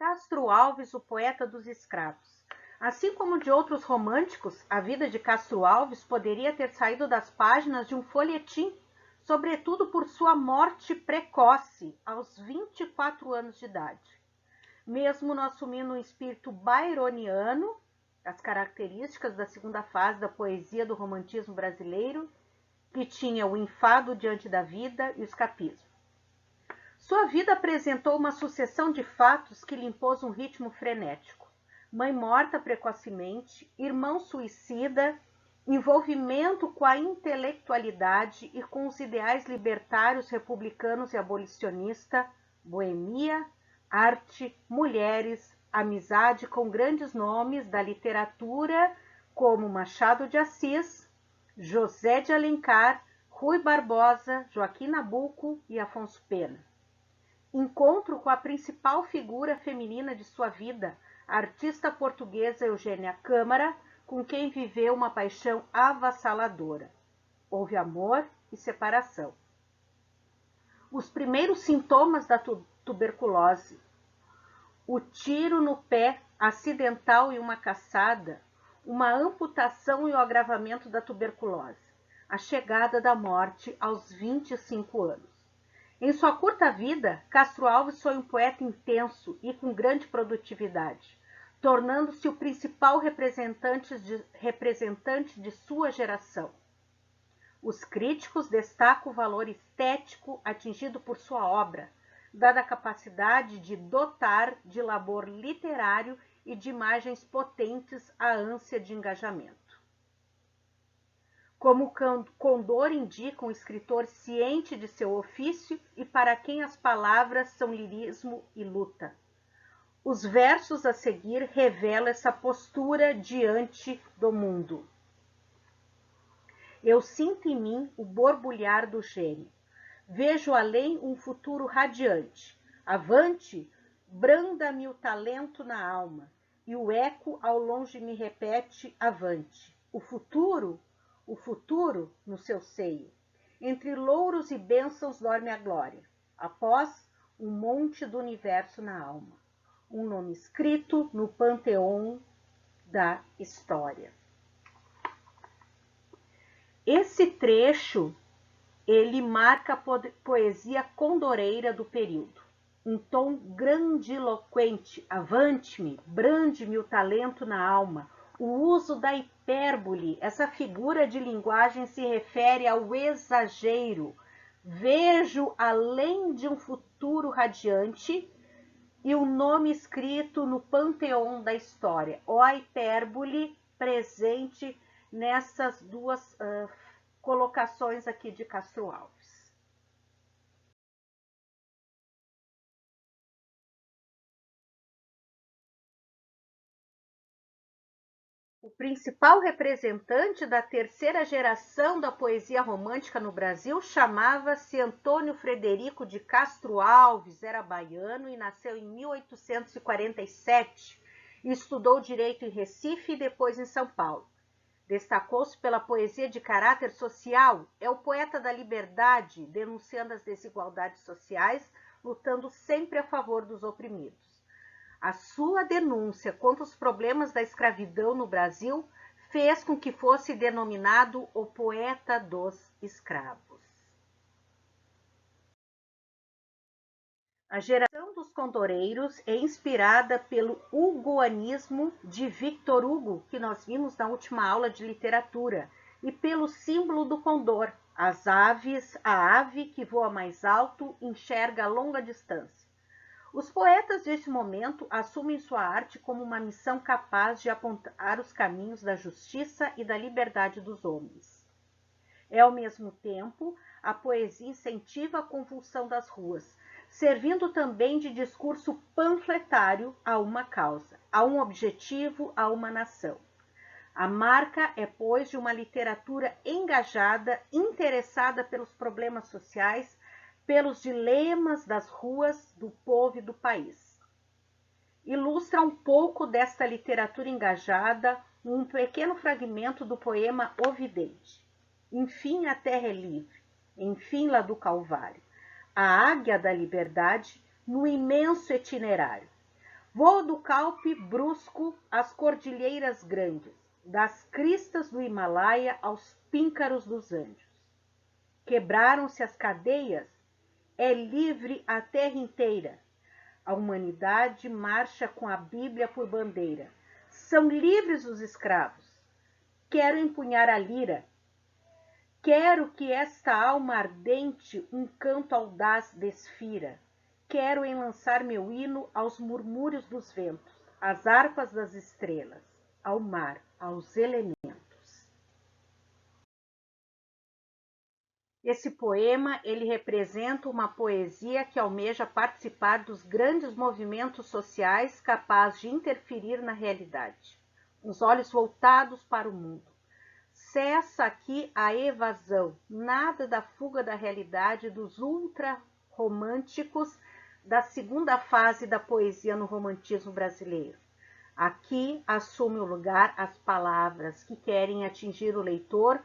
Castro Alves, o poeta dos escravos. Assim como de outros românticos, a vida de Castro Alves poderia ter saído das páginas de um folhetim, sobretudo por sua morte precoce, aos 24 anos de idade. Mesmo não assumindo um espírito byroniano, as características da segunda fase da poesia do romantismo brasileiro, que tinha o enfado diante da vida e o escapismo. Sua vida apresentou uma sucessão de fatos que lhe impôs um ritmo frenético. Mãe morta precocemente, irmão suicida, envolvimento com a intelectualidade e com os ideais libertários, republicanos e abolicionista, boemia, arte, mulheres, amizade com grandes nomes da literatura como Machado de Assis, José de Alencar, Rui Barbosa, Joaquim Nabuco e Afonso Pena. Encontro com a principal figura feminina de sua vida, a artista portuguesa Eugênia Câmara, com quem viveu uma paixão avassaladora. Houve amor e separação. Os primeiros sintomas da tuberculose, o tiro no pé acidental e uma caçada, uma amputação e o agravamento da tuberculose, a chegada da morte aos 25 anos. Em sua curta vida, Castro Alves foi um poeta intenso e com grande produtividade, tornando-se o principal representante de sua geração. Os críticos destacam o valor estético atingido por sua obra, dada a capacidade de dotar de labor literário e de imagens potentes a ânsia de engajamento. Como Condor indica, um escritor ciente de seu ofício e para quem as palavras são lirismo e luta. Os versos a seguir revelam essa postura diante do mundo. Eu sinto em mim o borbulhar do gênio. Vejo além um futuro radiante. Avante, branda-me o talento na alma, e o eco ao longe me repete, avante. O futuro no seu seio. Entre louros e bênçãos dorme a glória. Após, um monte do universo na alma. Um nome escrito no panteão da história. Esse trecho, ele marca a poesia condoreira do período. Um tom grandiloquente, avante-me, brande-me o talento na alma. O uso da hipérbole, essa figura de linguagem se refere ao exagero. Vejo além de um futuro radiante e o nome escrito no panteão da história. Ou a hipérbole presente nessas duas colocações aqui de Castro Alves. O principal representante da terceira geração da poesia romântica no Brasil chamava-se Antônio Frederico de Castro Alves, era baiano e nasceu em 1847. Estudou direito em Recife e depois em São Paulo. Destacou-se pela poesia de caráter social, é o poeta da liberdade, denunciando as desigualdades sociais, lutando sempre a favor dos oprimidos. A sua denúncia contra os problemas da escravidão no Brasil fez com que fosse denominado o poeta dos escravos. A geração dos condoreiros é inspirada pelo hugoanismo de Victor Hugo, que nós vimos na última aula de literatura, e pelo símbolo do condor, as aves, a ave que voa mais alto enxerga a longa distância. Os poetas desse momento assumem sua arte como uma missão capaz de apontar os caminhos da justiça e da liberdade dos homens. Ao mesmo tempo, a poesia incentiva a convulsão das ruas, servindo também de discurso panfletário a uma causa, a um objetivo, a uma nação. A marca é, pois, de uma literatura engajada, interessada pelos problemas sociais, pelos dilemas das ruas, do povo e do país. Ilustra um pouco desta literatura engajada um pequeno fragmento do poema O Vidente. Enfim a terra é livre, enfim lá do Calvário, a águia da liberdade no imenso itinerário. Vou do Calpe brusco às cordilheiras grandes, das cristas do Himalaia aos píncaros dos Andes. Quebraram-se as cadeias, é livre a terra inteira. A humanidade marcha com a Bíblia por bandeira. São livres os escravos. Quero empunhar a lira. Quero que esta alma ardente um canto audaz desfira. Quero enlaçar meu hino aos murmúrios dos ventos, às harpas das estrelas, ao mar, aos elementos. Esse poema, ele representa uma poesia que almeja participar dos grandes movimentos sociais capazes de interferir na realidade. Os olhos voltados para o mundo. Cessa aqui a evasão, nada da fuga da realidade dos ultra-românticos da segunda fase da poesia no romantismo brasileiro. Aqui assume o lugar as palavras que querem atingir o leitor,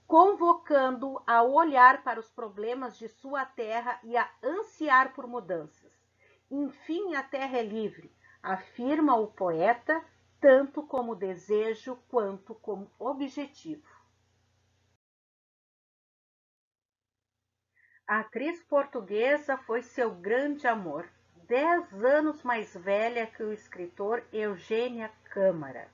convocando-o a olhar para os problemas de sua terra e a ansiar por mudanças. Enfim, a terra é livre, afirma o poeta, tanto como desejo quanto como objetivo. A atriz portuguesa foi seu grande amor, 10 anos mais velha que o escritor Eugênia Câmara.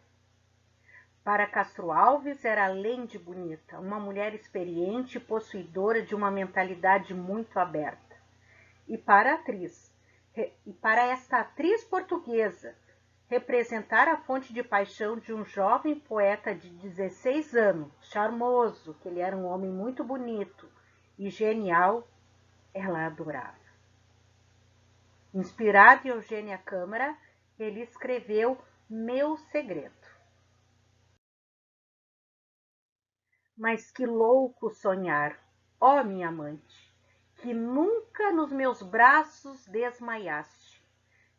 Para Castro Alves era além de bonita, uma mulher experiente e possuidora de uma mentalidade muito aberta. E para esta atriz portuguesa, representar a fonte de paixão de um jovem poeta de 16 anos, charmoso, que ele era um homem muito bonito e genial, ela adorava. Inspirado em Eugênia Câmara, ele escreveu Meu Segredo. Mas que louco sonhar, ó minha amante, que nunca nos meus braços desmaiaste,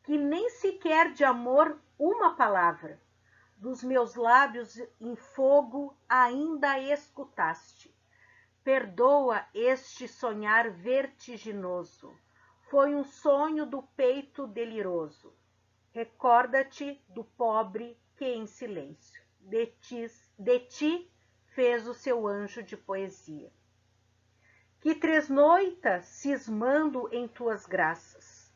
que nem sequer de amor uma palavra, dos meus lábios em fogo ainda escutaste. Perdoa este sonhar vertiginoso, foi um sonho do peito deliroso. Recorda-te do pobre que em silêncio de ti fez o seu anjo de poesia. Que tresnoitas cismando em tuas graças,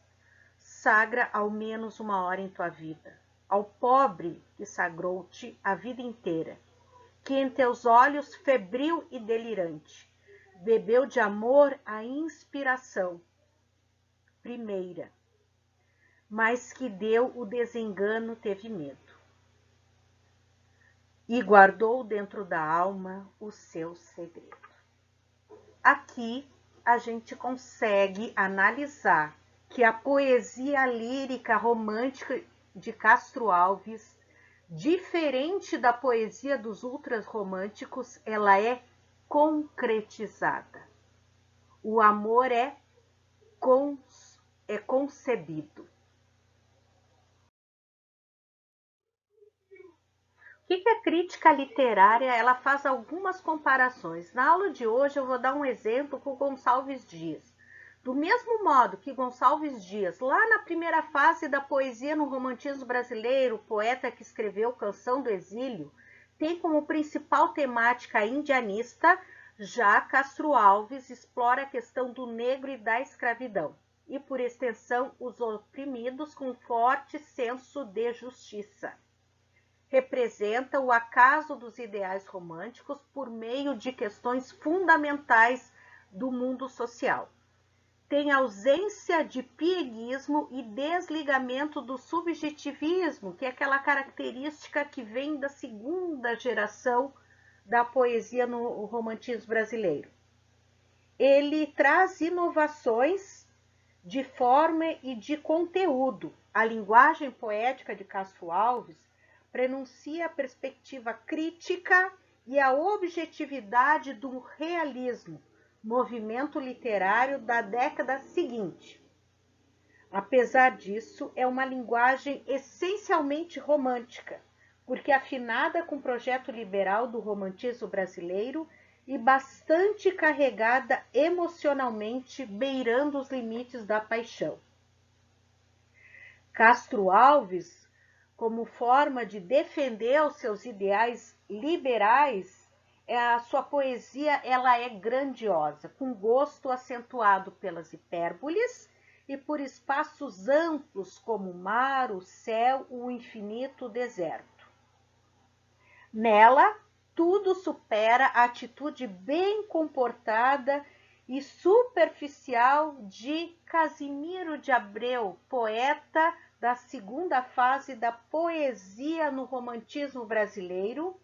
sagra ao menos uma hora em tua vida, ao pobre que sagrou-te a vida inteira, que em teus olhos febril e delirante, bebeu de amor a inspiração primeira, mas que deu o desengano teve medo. E guardou dentro da alma o seu segredo. Aqui a gente consegue analisar que a poesia lírica romântica de Castro Alves, diferente da poesia dos ultrarromânticos, ela é concretizada. O amor é concebido. O que a crítica literária ela faz algumas comparações. Na aula de hoje eu vou dar um exemplo com Gonçalves Dias. Do mesmo modo que Gonçalves Dias, lá na primeira fase da poesia no romantismo brasileiro, o poeta que escreveu Canção do Exílio, tem como principal temática indianista, já Castro Alves explora a questão do negro e da escravidão, e por extensão os oprimidos com forte senso de justiça. Representa o acaso dos ideais românticos por meio de questões fundamentais do mundo social. Tem ausência de pieguismo e desligamento do subjetivismo, que é aquela característica que vem da segunda geração da poesia no romantismo brasileiro. Ele traz inovações de forma e de conteúdo. A linguagem poética de Castro Alves prenuncia a perspectiva crítica e a objetividade do realismo, movimento literário da década seguinte. Apesar disso, é uma linguagem essencialmente romântica, porque afinada com o projeto liberal do romantismo brasileiro e bastante carregada emocionalmente, beirando os limites da paixão. Castro Alves, como forma de defender os seus ideais liberais, a sua poesia ela é grandiosa, com gosto acentuado pelas hipérboles e por espaços amplos como o mar, o céu, o infinito, o deserto. Nela, tudo supera a atitude bem comportada e superficial de Casimiro de Abreu, poeta da segunda fase da poesia no romantismo brasileiro,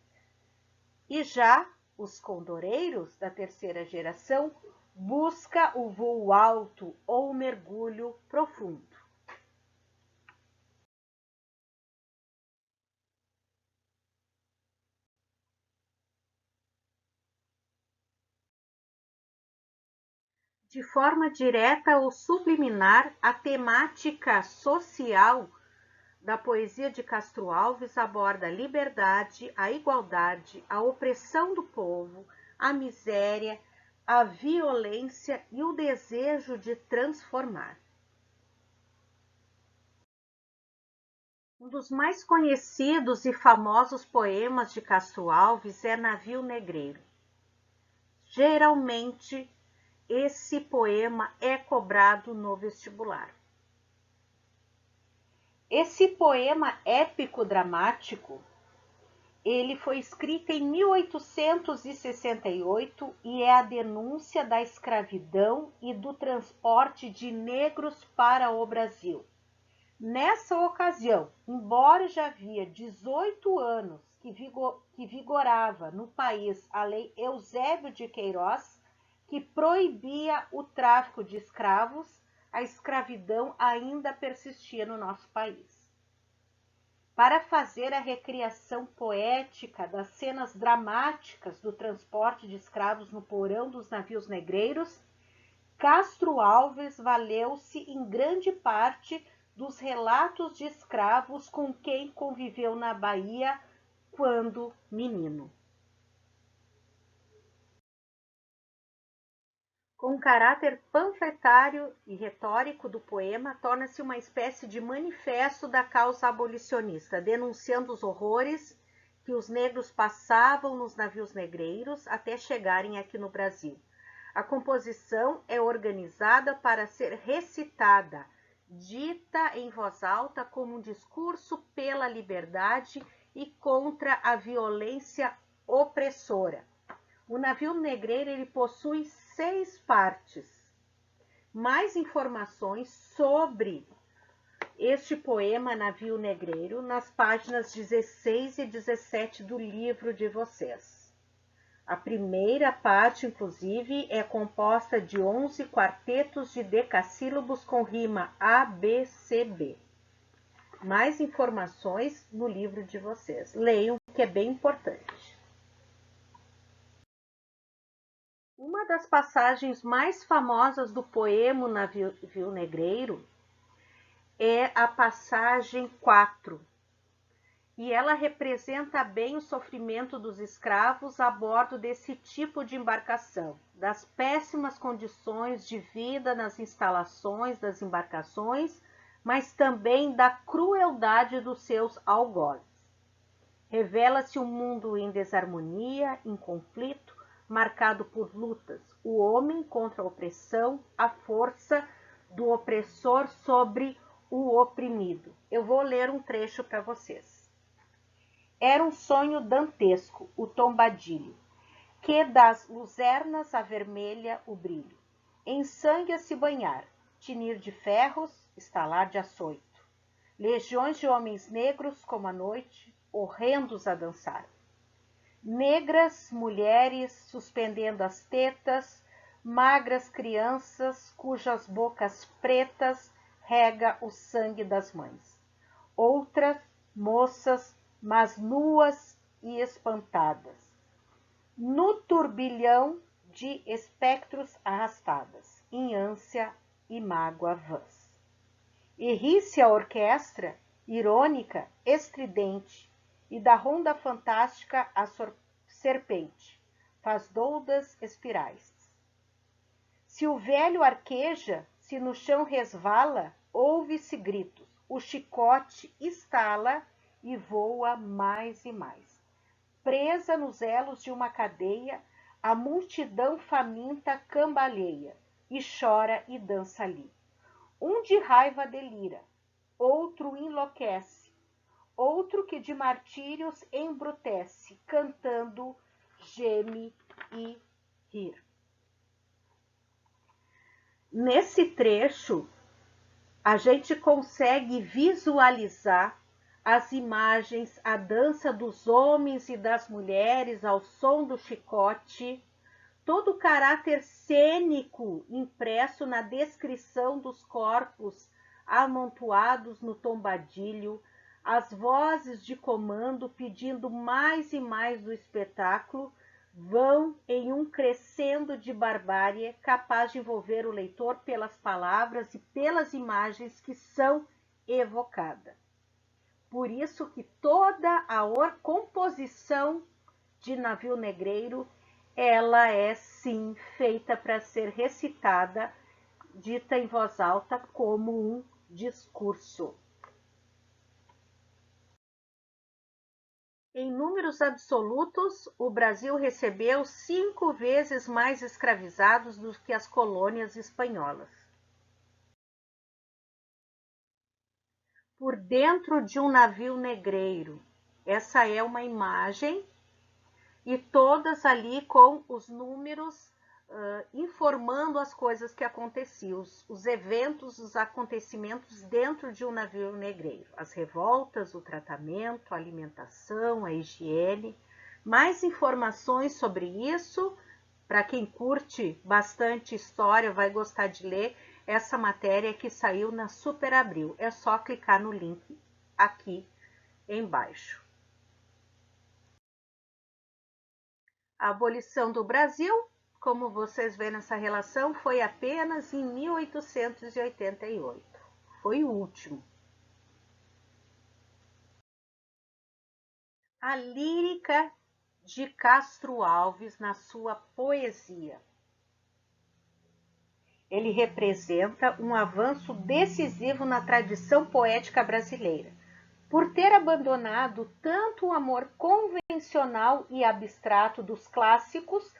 e já os condoreiros da terceira geração busca o voo alto ou o mergulho profundo. De forma direta ou subliminar, a temática social da poesia de Castro Alves aborda a liberdade, a igualdade, a opressão do povo, a miséria, a violência e o desejo de transformar. Um dos mais conhecidos e famosos poemas de Castro Alves é Navio Negreiro. Geralmente, esse poema é cobrado no vestibular. Esse poema épico-dramático, ele foi escrito em 1868 e é a denúncia da escravidão e do transporte de negros para o Brasil. Nessa ocasião, embora já havia 18 anos que vigorava no país a Lei Eusébio de Queiroz, que proibia o tráfico de escravos, a escravidão ainda persistia no nosso país. Para fazer a recriação poética das cenas dramáticas do transporte de escravos no porão dos navios negreiros, Castro Alves valeu-se em grande parte dos relatos de escravos com quem conviveu na Bahia quando menino. Com o caráter panfletário e retórico do poema, torna-se uma espécie de manifesto da causa abolicionista, denunciando os horrores que os negros passavam nos navios negreiros até chegarem aqui no Brasil. A composição é organizada para ser recitada, dita em voz alta como um discurso pela liberdade e contra a violência opressora. O navio negreiro ele possui 6 partes. Mais informações sobre este poema Navio Negreiro nas páginas 16 e 17 do livro de vocês. A primeira parte, inclusive, é composta de 11 quartetos de decassílabos com rima A, B, C, B. Mais informações no livro de vocês. Leiam, que é bem importante. Uma das passagens mais famosas do poema Navio Negreiro é a passagem 4, e ela representa bem o sofrimento dos escravos a bordo desse tipo de embarcação, das péssimas condições de vida nas instalações das embarcações, mas também da crueldade dos seus algozes. Revela-se um mundo em desarmonia, em conflito, marcado por lutas, o homem contra a opressão, a força do opressor sobre o oprimido. Eu vou ler um trecho para vocês. Era um sonho dantesco, o tombadilho, que das luzernas avermelha o brilho, em sangue a se banhar, tinir de ferros, estalar de açoito, legiões de homens negros como a noite, horrendos a dançar. Negras mulheres suspendendo as tetas, magras crianças cujas bocas pretas rega o sangue das mães. Outras moças, mas nuas e espantadas, no turbilhão de espectros arrastadas, em ânsia e mágoa vãs. E ri-se a orquestra, irônica, estridente, e da ronda fantástica a serpente, faz doudas espirais. Se o velho arqueja, se no chão resvala, ouve-se gritos, o chicote estala e voa mais e mais. Presa nos elos de uma cadeia, a multidão faminta cambaleia, e chora e dança ali. Um de raiva delira, outro enlouquece, outro que de martírios embrutece, cantando, geme e rir. Nesse trecho, a gente consegue visualizar as imagens, a dança dos homens e das mulheres ao som do chicote, todo o caráter cênico impresso na descrição dos corpos amontoados no tombadilho, as vozes de comando pedindo mais e mais do espetáculo, vão em um crescendo de barbárie capaz de envolver o leitor pelas palavras e pelas imagens que são evocadas. Por isso que toda a composição de Navio Negreiro, ela é sim feita para ser recitada, dita em voz alta como um discurso. Em números absolutos, o Brasil recebeu 5 vezes mais escravizados do que as colônias espanholas. Por dentro de um navio negreiro, essa é uma imagem, e todas ali com os números informando as coisas que aconteciam, os eventos, os acontecimentos dentro de um navio negreiro, as revoltas, o tratamento, a alimentação, a higiene. Mais informações sobre isso, para quem curte bastante história, vai gostar de ler essa matéria que saiu na Super Abril. É só clicar no link aqui embaixo. A abolição do Brasil, como vocês veem nessa relação, foi apenas em 1888. Foi o último. A lírica de Castro Alves na sua poesia. Ele representa um avanço decisivo na tradição poética brasileira, por ter abandonado tanto o amor convencional e abstrato dos clássicos,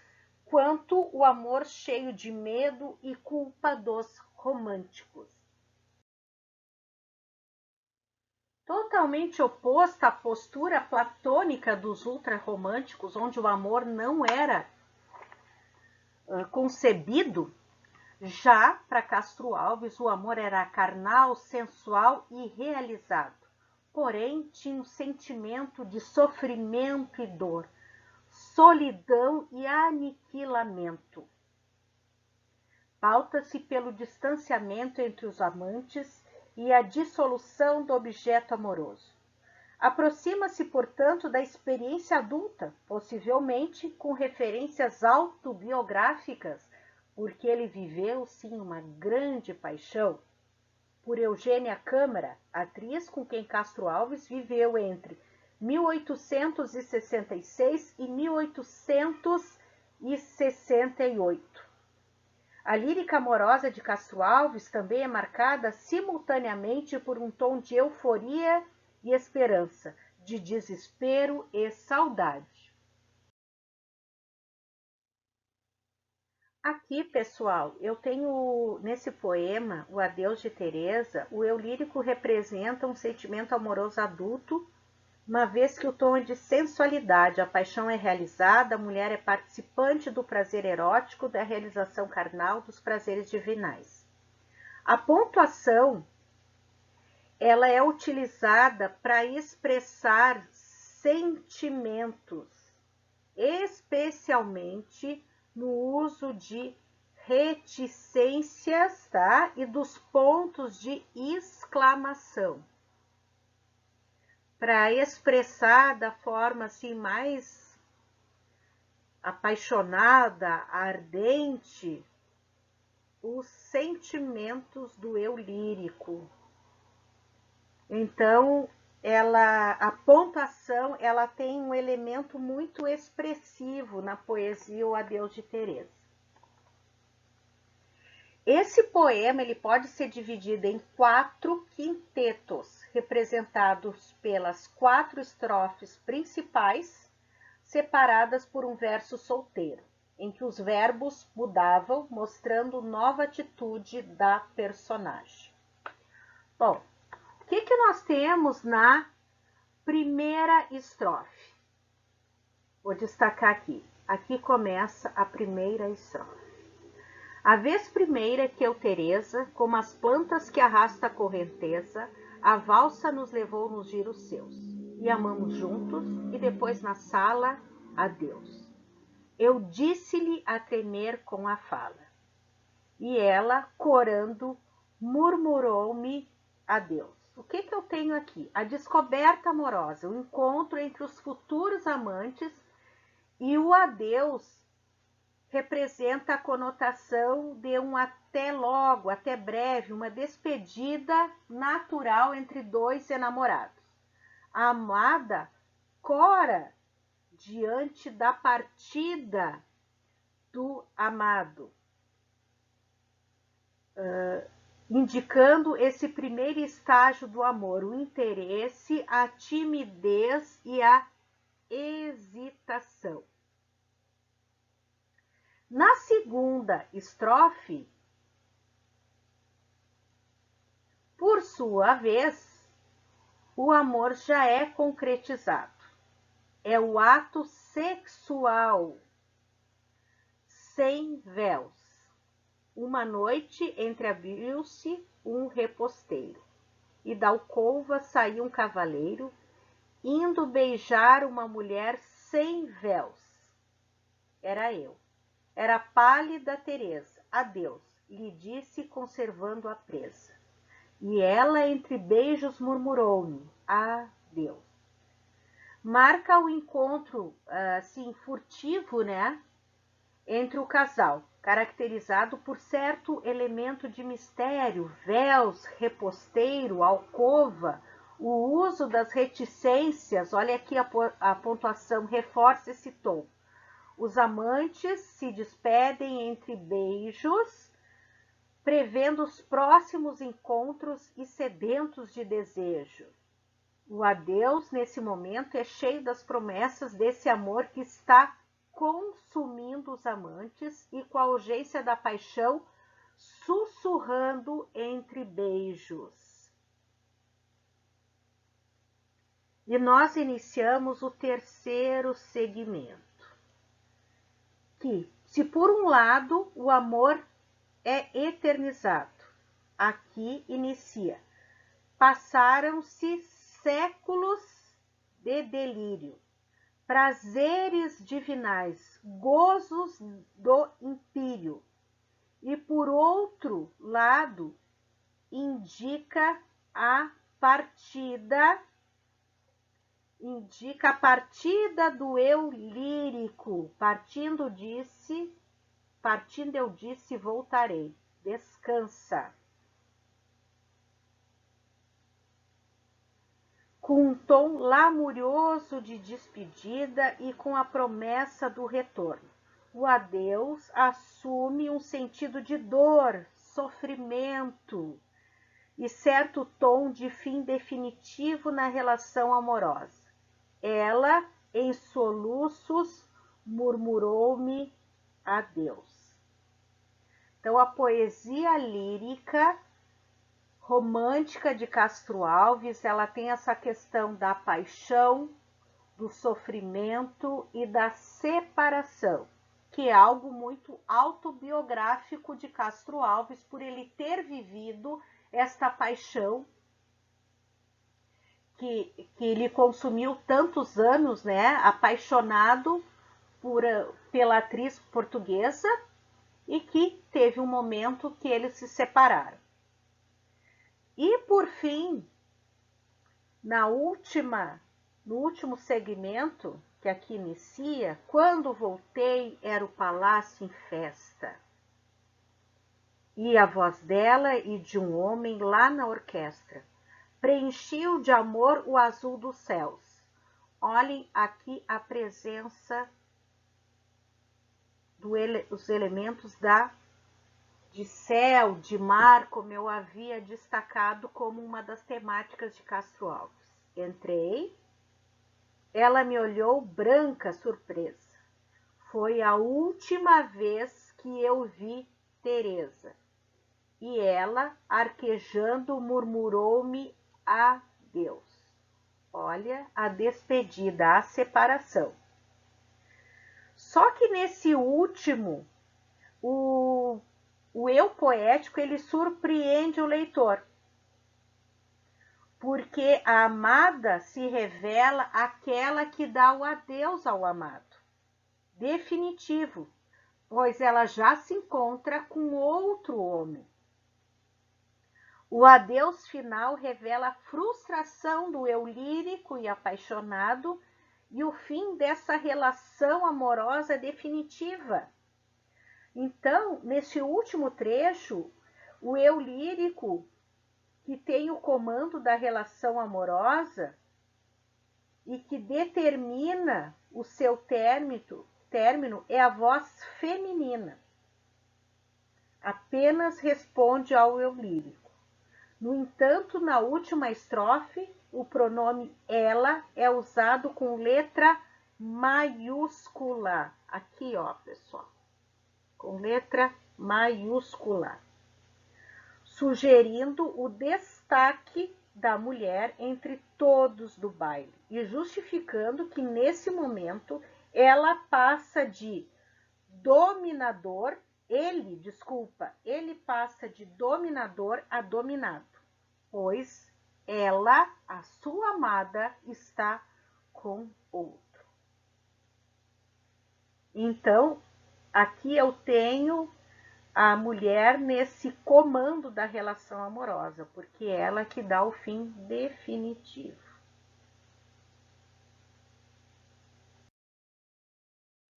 quanto o amor cheio de medo e culpa dos românticos. Totalmente oposta à postura platônica dos ultrarromânticos, onde o amor não era concebido, já para Castro Alves o amor era carnal, sensual e realizado. Porém, tinha um sentimento de sofrimento e dor, solidão e aniquilamento. Pauta-se pelo distanciamento entre os amantes e a dissolução do objeto amoroso. Aproxima-se, portanto, da experiência adulta, possivelmente com referências autobiográficas, porque ele viveu, sim, uma grande paixão por Eugênia Câmara, atriz com quem Castro Alves viveu entre 1866 e 1868. A lírica amorosa de Castro Alves também é marcada simultaneamente por um tom de euforia e esperança, de desespero e saudade. Aqui, pessoal, eu tenho nesse poema, O Adeus de Teresa, o eu lírico representa um sentimento amoroso adulto, uma vez que o tom é de sensualidade, a paixão é realizada, a mulher é participante do prazer erótico, da realização carnal, dos prazeres divinais. A pontuação, ela é utilizada para expressar sentimentos, especialmente no uso de reticências, tá? E dos pontos de exclamação, para expressar da forma assim mais apaixonada, ardente, os sentimentos do eu lírico. Então, a pontuação, ela tem um elemento muito expressivo na poesia O Adeus de Teresa. Esse poema ele pode ser dividido em 4 quintetos, representados pelas 4 estrofes principais, separadas por um verso solteiro, em que os verbos mudavam, mostrando nova atitude da personagem. Bom, o que nós temos na primeira estrofe? Vou destacar aqui. Aqui começa a primeira estrofe. A vez primeira que eu, Teresa, como as plantas que arrasta a correnteza, a valsa nos levou nos giros seus, e amamos juntos, e depois na sala, adeus. Eu disse-lhe a tremer com a fala, e ela, corando, murmurou-me adeus. O que eu tenho aqui? A descoberta amorosa, o encontro entre os futuros amantes, e o adeus representa a conotação de um até logo, até breve, uma despedida natural entre dois enamorados. A amada cora diante da partida do amado, indicando esse primeiro estágio do amor, o interesse, a timidez e a hesitação. Na segunda estrofe, por sua vez, o amor já é concretizado. É o ato sexual, sem véus. Uma noite entreabriu-se um reposteiro, e da alcova saiu um cavaleiro, indo beijar uma mulher sem véus. Era eu. Era pálida Teresa. Adeus, lhe disse, conservando a presa. E ela, entre beijos, murmurou-me, adeus. Marca o encontro, assim, furtivo, né, entre o casal, caracterizado por certo elemento de mistério, véus, reposteiro, alcova, o uso das reticências. Olha aqui a pontuação, reforça esse tom. Os amantes se despedem entre beijos, prevendo os próximos encontros e sedentos de desejo. O adeus, nesse momento, é cheio das promessas desse amor que está consumindo os amantes e, com a urgência da paixão, sussurrando entre beijos. E nós iniciamos o terceiro segmento. Que, se por um lado o amor é eternizado, aqui inicia. Passaram-se séculos de delírio, prazeres divinais, gozos do império. E por outro lado, indica a partida do eu lírico. Partindo eu disse, voltarei. Descansa. Com um tom lamurioso de despedida e com a promessa do retorno. O adeus assume um sentido de dor, sofrimento e certo tom de fim definitivo na relação amorosa. Ela, em soluços, murmurou-me adeus. Então, a poesia lírica romântica de Castro Alves, ela tem essa questão da paixão, do sofrimento e da separação, que é algo muito autobiográfico de Castro Alves, por ele ter vivido esta paixão que lhe consumiu tantos anos, né? Apaixonado pela atriz portuguesa, e que teve um momento que eles se separaram. E por fim, no último segmento, que aqui inicia, quando voltei era o palácio em festa. E a voz dela e de um homem lá na orquestra preenchiu de amor o azul dos céus. Olhem aqui a presença dos elementos da de céu, de mar, como eu havia destacado como uma das temáticas de Castro Alves. Entrei, ela me olhou branca, surpresa. Foi a última vez que eu vi Teresa. E ela, arquejando, murmurou-me adeus. Olha, a despedida, a separação. Só que nesse último, o eu poético, ele surpreende o leitor. Porque a amada se revela aquela que dá o adeus ao amado. Definitivo, pois ela já se encontra com outro homem. O adeus final revela a frustração do eu lírico e apaixonado e o fim dessa relação amorosa definitiva. Então, nesse último trecho, o eu lírico, que tem o comando da relação amorosa e que determina o seu término, é a voz feminina. Apenas responde ao eu lírico. No entanto, na última estrofe, o pronome ela é usado com letra maiúscula. Aqui, ó, pessoal. Com letra maiúscula. Sugerindo o destaque da mulher entre todos do baile e justificando que nesse momento ela passa de dominador, ele passa de dominador a dominado, pois ela, a sua amada, está com outro. Então, aqui eu tenho a mulher nesse comando da relação amorosa, porque é ela que dá o fim definitivo.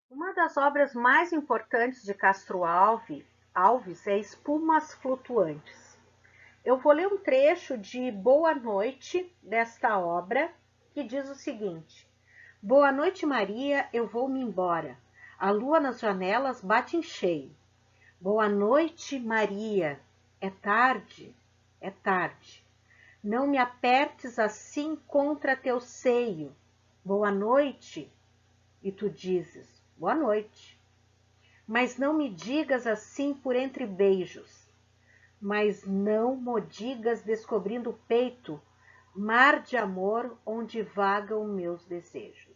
Uma das obras mais importantes de Castro Alves é Espumas Flutuantes. Eu vou ler um trecho de Boa Noite desta obra, que diz o seguinte: Boa noite, Maria, eu vou-me embora. A lua nas janelas bate em cheio. Boa noite, Maria. É tarde, é tarde. Não me apertes assim contra teu seio. Boa noite. E tu dizes, boa noite. Mas não me digas assim por entre beijos. Mas não mo digas descobrindo o peito, mar de amor onde vagam meus desejos.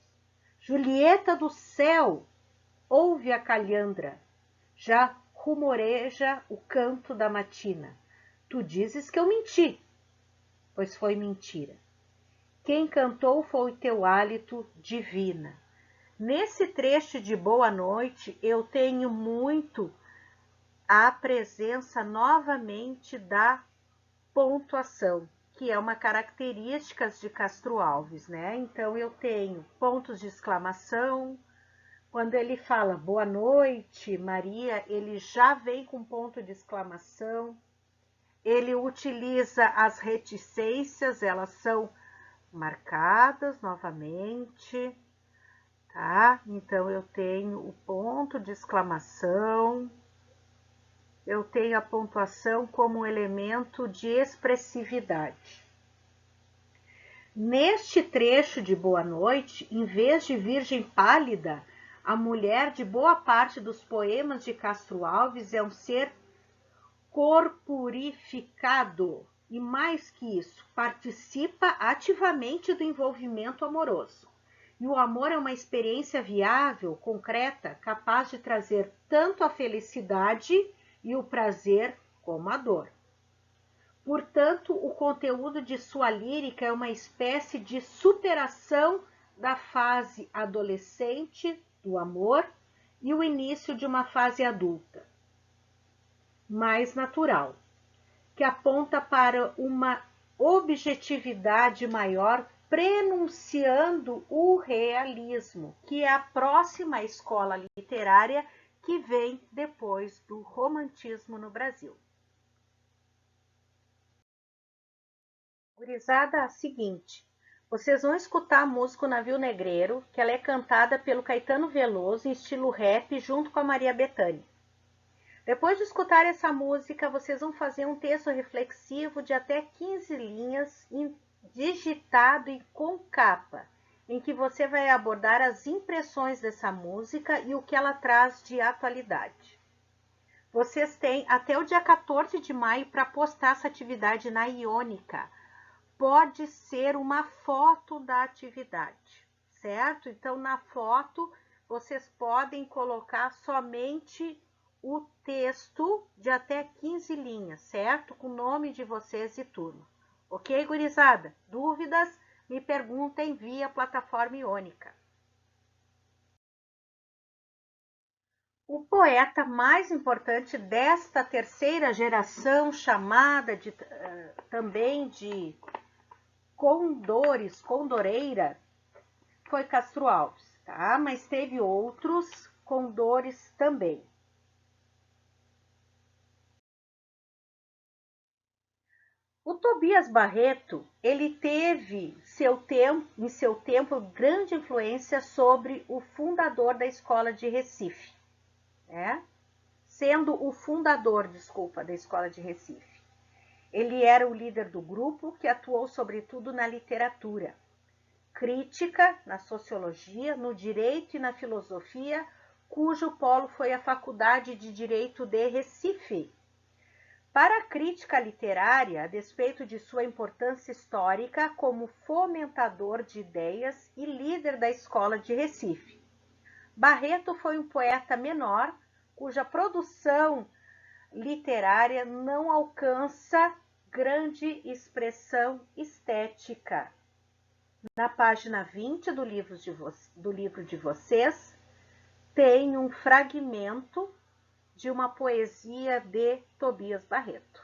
Julieta do céu, ouve a calhandra. Já rumoreja o canto da matina. Tu dizes que eu menti, pois foi mentira. Quem cantou foi teu hálito, divina. Nesse trecho de Boa Noite, eu tenho muito a presença novamente da pontuação, que é uma característica de Castro Alves, né? Então eu tenho pontos de exclamação. Quando ele fala boa noite, Maria, ele já vem com ponto de exclamação. Ele utiliza as reticências, elas são marcadas novamente, tá? Então eu tenho o ponto de exclamação, eu tenho a pontuação como um elemento de expressividade. Neste trecho de Boa Noite, em vez de virgem pálida, a mulher de boa parte dos poemas de Castro Alves é um ser corporificado e, mais que isso, participa ativamente do envolvimento amoroso. E o amor é uma experiência viável, concreta, capaz de trazer tanto a felicidade e o prazer como a dor. Portanto, o conteúdo de sua lírica é uma espécie de superação da fase adolescente do amor e o início de uma fase adulta, mais natural, que aponta para uma objetividade maior, prenunciando o realismo, que é a próxima escola literária que vem depois do romantismo no Brasil. Gurizada, a seguinte, vocês vão escutar a música O Navio Negreiro, que ela é cantada pelo Caetano Veloso em estilo rap junto com a Maria Bethânia. Depois de escutar essa música, vocês vão fazer um texto reflexivo de até 15 linhas, digitado e com capa, em que você vai abordar as impressões dessa música e o que ela traz de atualidade. Vocês têm até o dia 14 de maio para postar essa atividade na Iônica. Pode ser uma foto da atividade, certo? Então, na foto, vocês podem colocar somente o texto de até 15 linhas, certo? Com o nome de vocês e turma. Ok, gurizada? Dúvidas? Me perguntem via plataforma Iônica. O poeta mais importante desta terceira geração, chamada também de Condoreira, foi Castro Alves, tá? Mas teve outros condores também. O Tobias Barreto, ele teve em seu tempo grande influência sobre o fundador da Escola de Recife, né? Sendo o fundador, da Escola de Recife. Ele era o líder do grupo que atuou sobretudo na literatura, crítica, na sociologia, no direito e na filosofia, cujo polo foi a Faculdade de Direito de Recife. Para a crítica literária, a despeito de sua importância histórica como fomentador de ideias e líder da Escola de Recife, Barreto foi um poeta menor, cuja produção literária não alcança grande expressão estética. Na página 20 do livro de vocês, tem um fragmento de uma poesia de Tobias Barreto.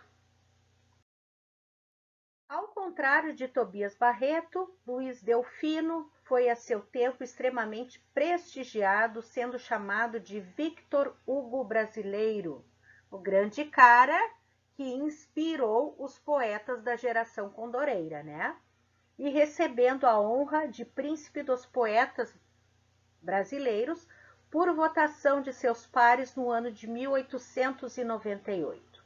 Ao contrário de Tobias Barreto, Luiz Delfino foi a seu tempo extremamente prestigiado, sendo chamado de Victor Hugo brasileiro, o grande cara que inspirou os poetas da geração condoreira, né? E recebendo a honra de príncipe dos poetas brasileiros por votação de seus pares no ano de 1898.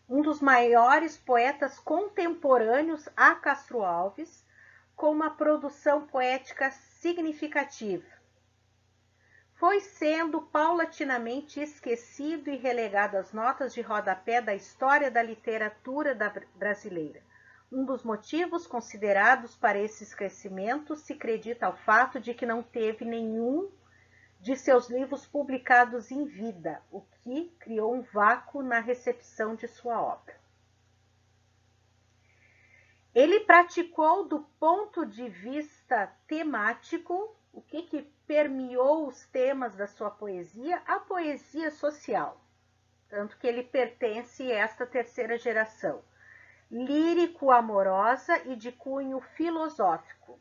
Um dos maiores poetas contemporâneos a Castro Alves, com uma produção poética significativa. Foi sendo paulatinamente esquecido e relegado às notas de rodapé da história da literatura brasileira. Um dos motivos considerados para esse esquecimento se acredita ao fato de que não teve nenhum de seus livros publicados em vida, o que criou um vácuo na recepção de sua obra. Ele praticou, do ponto de vista temático, o que permeou os temas da sua poesia? A poesia social, tanto que ele pertence a esta terceira geração, lírico-amorosa e de cunho filosófico.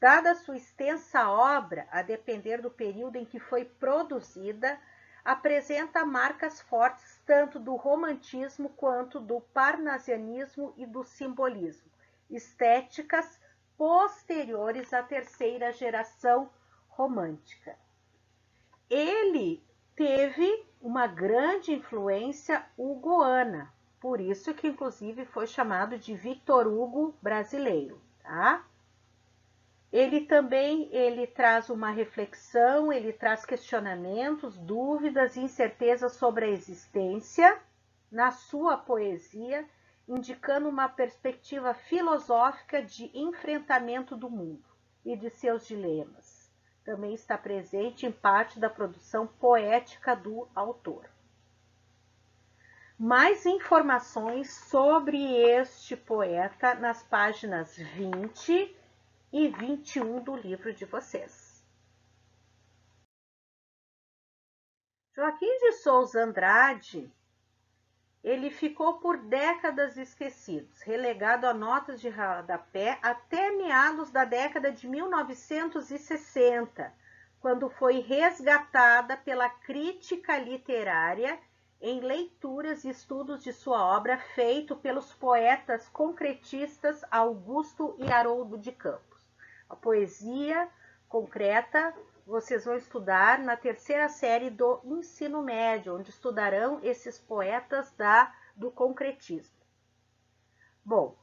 Dada sua extensa obra, a depender do período em que foi produzida, apresenta marcas fortes tanto do romantismo quanto do parnasianismo e do simbolismo, estéticas posteriores à terceira geração romântica. Ele teve uma grande influência hugoana, por isso que inclusive foi chamado de Victor Hugo brasileiro, tá? Ele traz uma reflexão, ele traz questionamentos, dúvidas e incertezas sobre a existência na sua poesia, indicando uma perspectiva filosófica de enfrentamento do mundo e de seus dilemas. Também está presente em parte da produção poética do autor. Mais informações sobre este poeta nas páginas 20 e 21 do livro de vocês. Joaquim de Souza Andrade, ele ficou por décadas esquecido, relegado a notas de rodapé até meados da década de 1960, quando foi resgatada pela crítica literária em leituras e estudos de sua obra feito pelos poetas concretistas Augusto e Haroldo de Campos. A poesia concreta vocês vão estudar na terceira série do ensino médio, onde estudarão esses poetas do concretismo. Bom,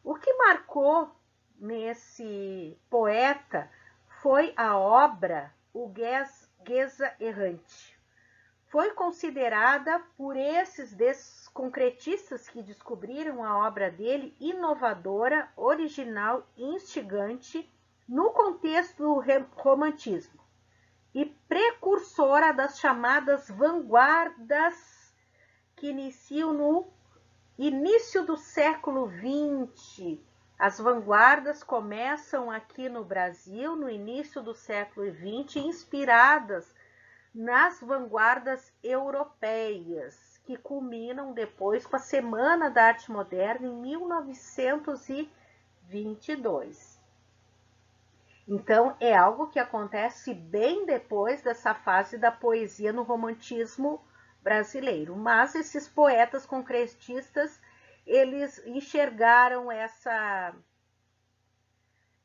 o que marcou nesse poeta foi a obra O Geza Errante. Foi considerada por desses concretistas que descobriram a obra dele inovadora, original e instigante no contexto do romantismo e precursora das chamadas vanguardas que iniciam no início do século XX. As vanguardas começam aqui no Brasil no início do século XX, inspiradas nas vanguardas europeias, que culminam depois com a Semana da Arte Moderna em 1922. Então, é algo que acontece bem depois dessa fase da poesia no romantismo brasileiro. Mas esses poetas concretistas, eles enxergaram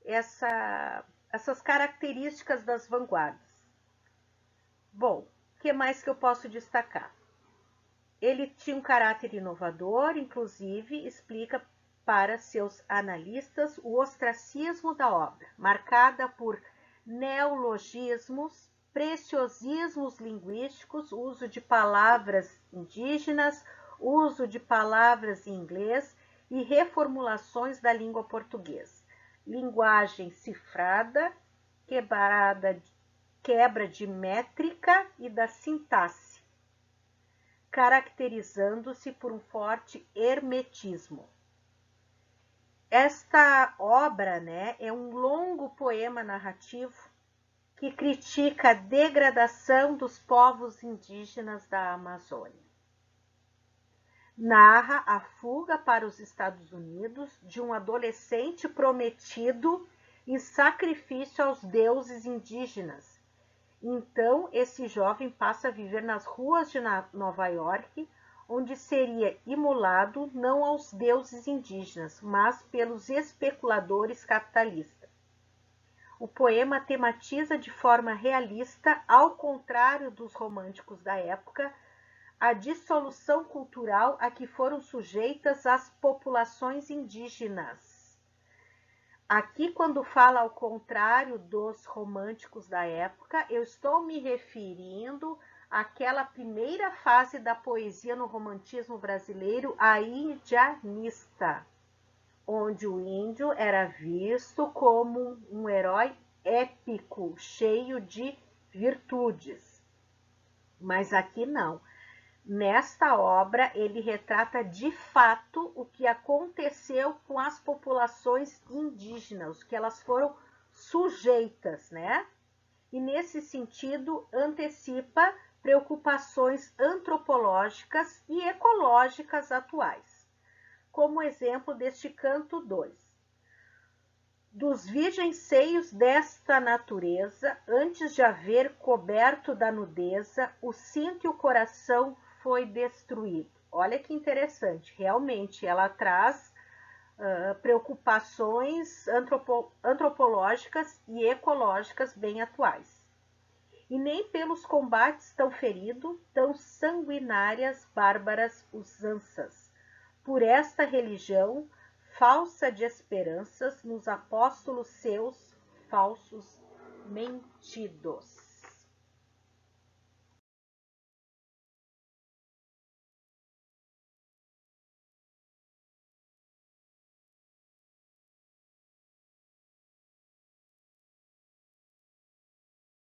essas características das vanguardas. Bom, o que mais que eu posso destacar? Ele tinha um caráter inovador, inclusive explica para seus analistas o ostracismo da obra, marcada por neologismos, preciosismos linguísticos, uso de palavras indígenas, uso de palavras em inglês e reformulações da língua portuguesa. Linguagem cifrada, quebra de métrica e da sintaxe, caracterizando-se por um forte hermetismo. Esta obra, é um longo poema narrativo que critica a degradação dos povos indígenas da Amazônia. Narra a fuga para os Estados Unidos de um adolescente prometido em sacrifício aos deuses indígenas. Então, esse jovem passa a viver nas ruas de Nova York, onde seria imolado não aos deuses indígenas, mas pelos especuladores capitalistas. O poema tematiza de forma realista, ao contrário dos românticos da época, a dissolução cultural a que foram sujeitas as populações indígenas. Aqui, quando fala ao contrário dos românticos da época, eu estou me referindo àquela primeira fase da poesia no romantismo brasileiro, a indianista, onde o índio era visto como um herói épico, cheio de virtudes. Mas aqui não. Nesta obra, ele retrata de fato o que aconteceu com as populações indígenas, que elas foram sujeitas, E nesse sentido, antecipa preocupações antropológicas e ecológicas atuais. Como exemplo deste canto 2. Dos virgens seios desta natureza, antes de haver coberto da nudeza, o cinto e o coração foi destruído. Olha que interessante, realmente ela traz preocupações antropológicas e ecológicas bem atuais. E nem pelos combates tão feridos, tão sanguinárias, bárbaras usanças. Por esta religião, falsa de esperanças, nos apóstolos seus falsos mentidos.